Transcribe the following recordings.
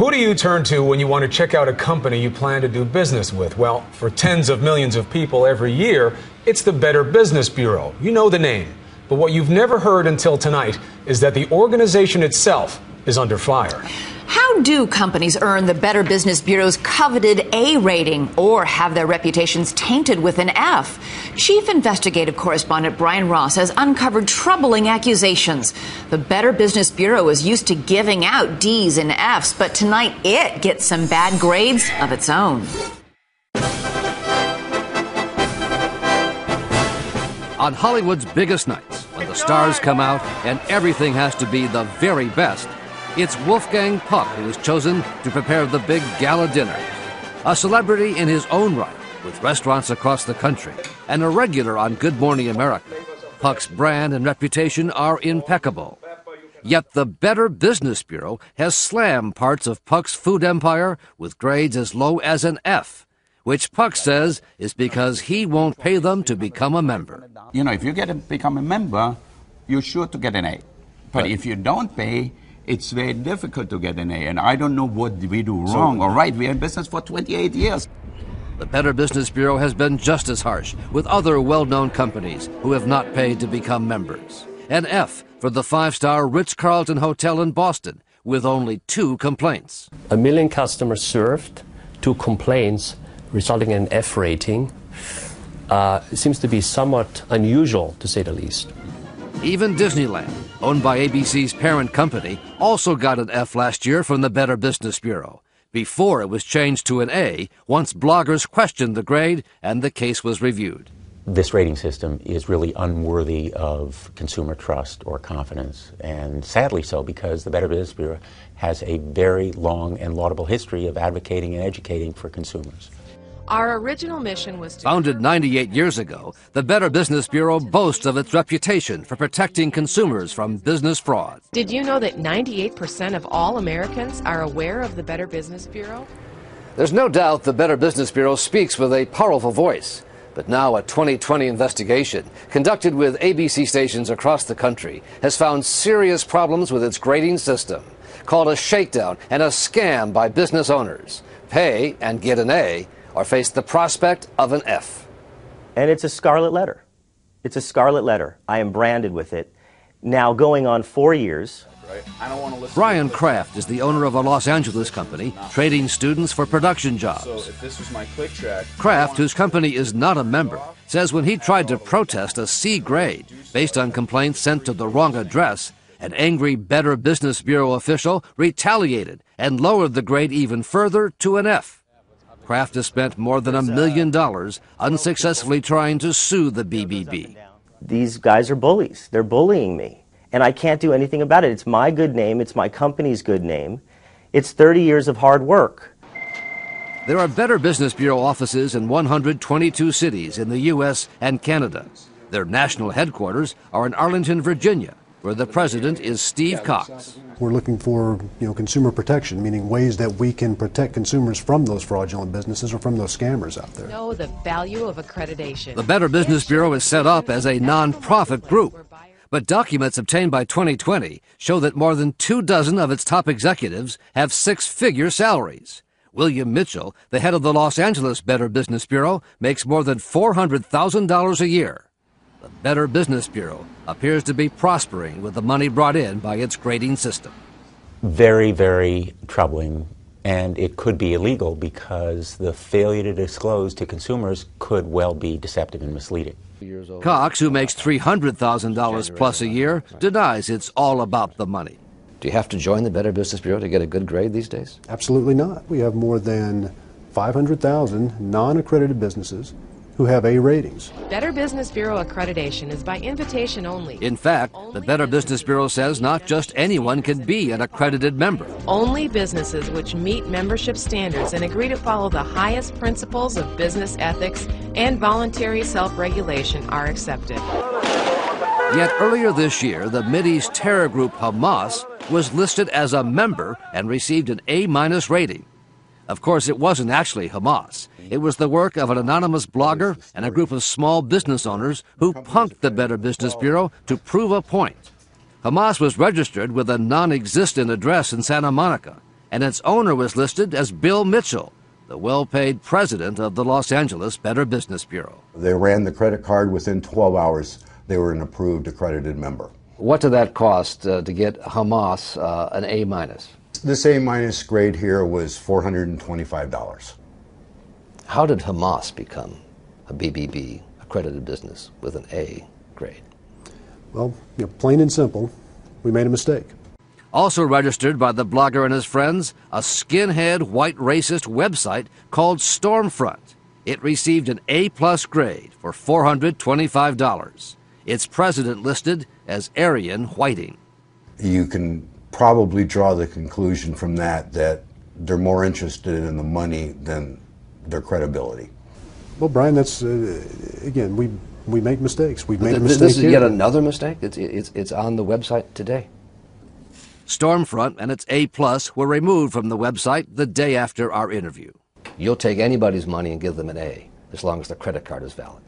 Who do you turn to when you want to check out a company you plan to do business with? Well, for tens of millions of people every year, it's the Better Business Bureau. You know the name. But what you've never heard until tonight is that the organization itself is under fire. How do companies earn the Better Business Bureau's coveted A rating or have their reputations tainted with an F? Chief investigative correspondent Brian Ross has uncovered troubling accusations. The Better Business Bureau is used to giving out Ds and Fs, but tonight it gets some bad grades of its own. On Hollywood's biggest nights, when the stars come out and everything has to be the very best, it's Wolfgang Puck who is chosen to prepare the big gala dinner. A celebrity in his own right, with restaurants across the country, and a regular on Good Morning America. Puck's brand and reputation are impeccable. Yet the Better Business Bureau has slammed parts of Puck's food empire with grades as low as an F, which Puck says is because he won't pay them to become a member. You know, if you become a member, you're sure to get an A. But if you don't pay, it's very difficult to get an A. And I don't know what we do wrong or right. We're in business for 28 years. The Better Business Bureau has been just as harsh with other well-known companies who have not paid to become members. An F for the five-star Ritz-Carlton Hotel in Boston, with only 2 complaints. 1 million customers served, 2 complaints, resulting in an F rating. Seems to be somewhat unusual, to say the least. Even Disneyland, owned by ABC's parent company, also got an F last year from the Better Business Bureau, before it was changed to an A once bloggers questioned the grade and the case was reviewed. This rating system is really unworthy of consumer trust or confidence, and sadly so, because the Better Business Bureau has a very long and laudable history of advocating and educating for consumers. Our original mission was to... Founded 98 years ago, the Better Business Bureau boasts of its reputation for protecting consumers from business fraud. Did you know that 98% of all Americans are aware of the Better Business Bureau? There's no doubt the Better Business Bureau speaks with a powerful voice. But now a 2020 investigation conducted with ABC stations across the country has found serious problems with its grading system, called a shakedown and a scam by business owners. Pay and get an A, or face the prospect of an F. And it's a scarlet letter. It's a scarlet letter. I am branded with it. Now going on 4 years. Brian Kraft is the owner of a Los Angeles company trading students for production jobs. So if this was my click track, Kraft, whose company is not a member, says when he tried to protest a C grade based on complaints sent to the wrong address, an angry Better Business Bureau official retaliated and lowered the grade even further to an F. Kraft has spent more than $1 million unsuccessfully trying to sue the BBB. These guys are bullies. They're bullying me. And I can't do anything about it. It's my good name. It's my company's good name. It's 30 years of hard work. There are Better Business Bureau offices in 122 cities in the U.S. and Canada. Their national headquarters are in Arlington, Virginia, where the president is Steve Cox. We're looking for, consumer protection, meaning ways that we can protect consumers from those fraudulent businesses or from those scammers out there. Know the value of accreditation. The Better Business Bureau is set up as a non-profit group, but documents obtained by 2020 show that more than 24 of its top executives have six-figure salaries. William Mitchell, the head of the Los Angeles Better Business Bureau, makes more than $400,000 a year. The Better Business Bureau appears to be prospering with the money brought in by its grading system. Very, very troubling, and it could be illegal because the failure to disclose to consumers could well be deceptive and misleading. Cox, who makes $300,000 plus a year, denies it's all about the money. Do you have to join the Better Business Bureau to get a good grade these days? Absolutely not. We have more than 500,000 non-accredited businesses who have A ratings. Better Business Bureau accreditation is by invitation only. In fact, the Better Business Bureau says not just anyone can be an accredited member. Only businesses which meet membership standards and agree to follow the highest principles of business ethics and voluntary self-regulation are accepted. Yet earlier this year, the Mideast terror group Hamas was listed as a member and received an A- rating. Of course, it wasn't actually Hamas. It was the work of an anonymous blogger and a group of small business owners who punked the Better Business Bureau to prove a point. Hamas was registered with a non-existent address in Santa Monica and its owner was listed as Bill Mitchell, the well-paid president of the Los Angeles Better Business Bureau. They ran the credit card. Within 12 hours, they were an approved accredited member. What did that cost to get Hamas an A-? This A- grade here was $425. How did Hamas become a BBB accredited business with an A grade? Well, plain and simple, we made a mistake. Also registered by the blogger and his friends, a skinhead white racist website called Stormfront. It received an A+ grade for $425. Its president listed as Aryan Whiting. You can probably draw the conclusion from that they're more interested in the money than their credibility. Well, Brian, that's, again, we make mistakes. We've made a mistake This is here. yet another mistake? It's on the website today. Stormfront and its A+ were removed from the website the day after our interview. You'll take anybody's money and give them an A, as long as the credit card is valid.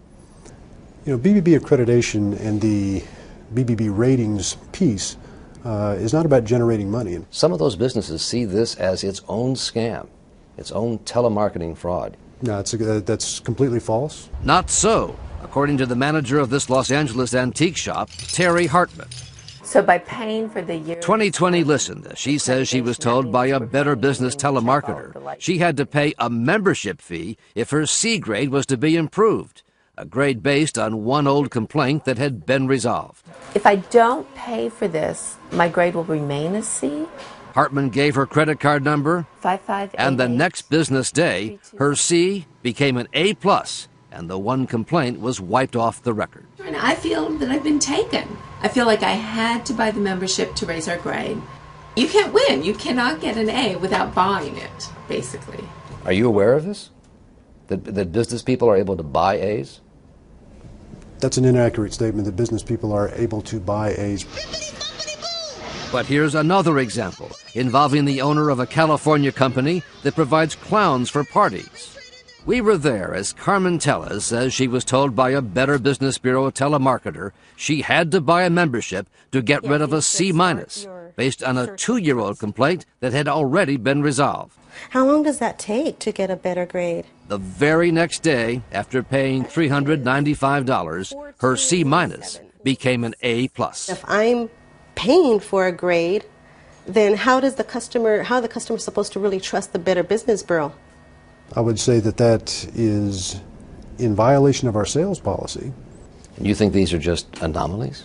BBB accreditation and the BBB ratings piece is not about generating money. Some of those businesses see this as its own scam, its own telemarketing fraud. No, that's completely false. Not so, according to the manager of this Los Angeles antique shop, Terry Hartman. So by paying for the year... 2020 listened. She says she was told by a Better Business telemarketer she had to pay a membership fee if her C grade was to be improved, a grade based on one old complaint that had been resolved. If I don't pay for this, my grade will remain a C? Hartman gave her credit card number, 5588. and the next business day, her C became an A+, and the one complaint was wiped off the record. I feel that I've been taken. I feel like I had to buy the membership to raise our grade. You can't win. You cannot get an A without buying it, basically. Are you aware of this? That business people are able to buy A's? That's an inaccurate statement that business people are able to buy A's. But here's another example involving the owner of a California company that provides clowns for parties. We were there as Carmen Tellez says she was told by a Better Business Bureau telemarketer she had to buy a membership to get rid of a C- based on a 2-year-old complaint that had already been resolved. How long does that take to get a better grade? The very next day, after paying $395, her C- became an A+. If I'm paying for a grade, then how are the customer supposed to really trust the Better Business Bureau? I would say that is in violation of our sales policy. And you think these are just anomalies?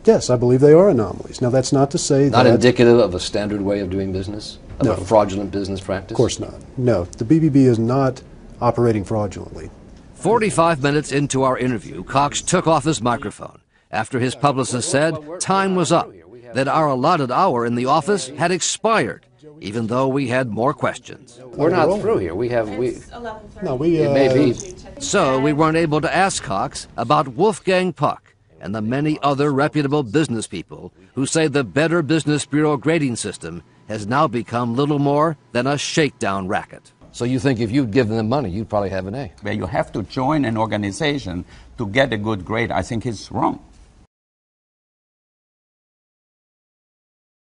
Yes, I believe they are anomalies. Now, that's not to say Not that... indicative of a standard way of doing business? Of No. a fraudulent business practice? Of course not. No, the BBB is not operating fraudulently. 45 minutes into our interview, Cox took off his microphone after his publicist said time was up, that our allotted hour in the office had expired, even though we had more questions. We're not through here. It may be. So we weren't able to ask Cox about Wolfgang Puck and the many other reputable business people who say the Better Business Bureau grading system has now become little more than a shakedown racket. So you think if you'd given them money, you'd probably have an A? Where you have to join an organization to get a good grade, I think is wrong.